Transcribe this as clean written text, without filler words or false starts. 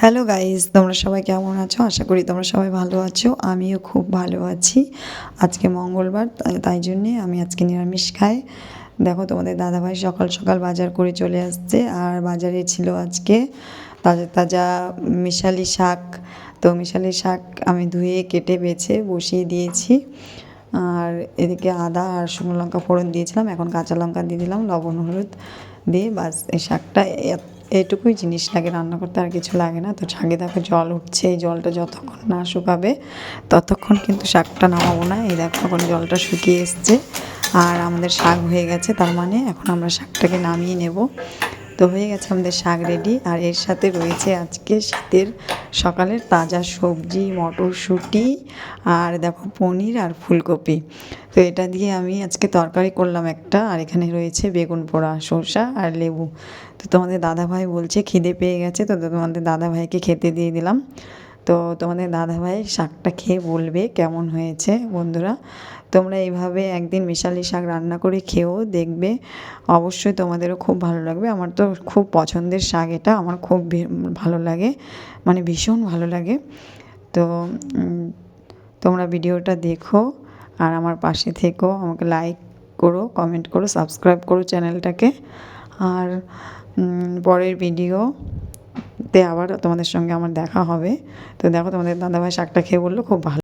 Hello guys, তোমরা সবাই কেমন আছো? আশা করি তোমরা সবাই ভালো আছো। আমিও খুব ভালো আছি। আজকে মঙ্গলবার, তাই জন্যে আমি আজকে নিরামিষ খাই। দেখো, তোমাদের দাদাভাই সকাল সকাল বাজার করে চলে আসছে। আর বাজারে ছিল আজকে তাজা তাজা মিশালি শাক। তো মিশালি শাক আমি ধুয়ে কেটে বেছে বসিয়ে দিয়েছি। আর এদিকে আদা আর শুকনো লঙ্কা ফোড়ন দিয়েছিলাম, এখন কাঁচা লঙ্কা দিয়ে দিলাম, লবণ হলুদ দিয়ে বাস। এই শাকটা এটুকুই জিনিস লাগে রান্না করতে, আর কিছু লাগে না। তো শাকে দেখো জল উঠছে, এই জলটা যতক্ষণ না শুকাবে ততক্ষণ কিন্তু শাকটা নামাবো না। এই দেখো এখন জলটা শুকিয়ে এসছে আর আমাদের শাক হয়ে গেছে, তার মানে এখন আমরা শাকটাকে নামিয়ে নেব। তো হয়ে গেছে আমাদের শাক রেডি। আর এর সাথে রয়েছে আজকে শীতের সকালের তাজা সবজি, মটরশুঁটি আর দেখো পনির আর ফুলকপি। তো এটা দিয়ে আমি আজকে তরকারি করলাম একটা। আর এখানে রয়েছে বেগুন পোড়া, শসা আর লেবু। তো তোমাদের দাদাভাই বলছে খিদে পেয়ে গেছে, তো তোমাদের দাদাভাইকে খেতে দিয়ে দিলাম। তো তোমাদের দাদাভাই শাকটা খেয়ে বলবে কেমন হয়েছে। বন্ধুরা, তোমরা এইভাবে একদিন মিশালি শাক রান্না করে খেয়েও দেখবে, অবশ্যই তোমাদেরও খুব ভালো লাগবে। আমার তো খুব পছন্দের শাক এটা, আমার খুব ভালো লাগে, মানে ভীষণ ভালো লাগে। তো তোমরা ভিডিওটা দেখো আর আমার পাশে থেকো, আমাকে লাইক করো, কমেন্ট করো, সাবস্ক্রাইব করো চ্যানেলটাকে। আর পরের ভিডিওতে আবার তোমাদের সঙ্গে আমার দেখা হবে। তো দেখো, তোমাদের দাদাভাই শাকটা খেয়ে বললো খুব ভালো।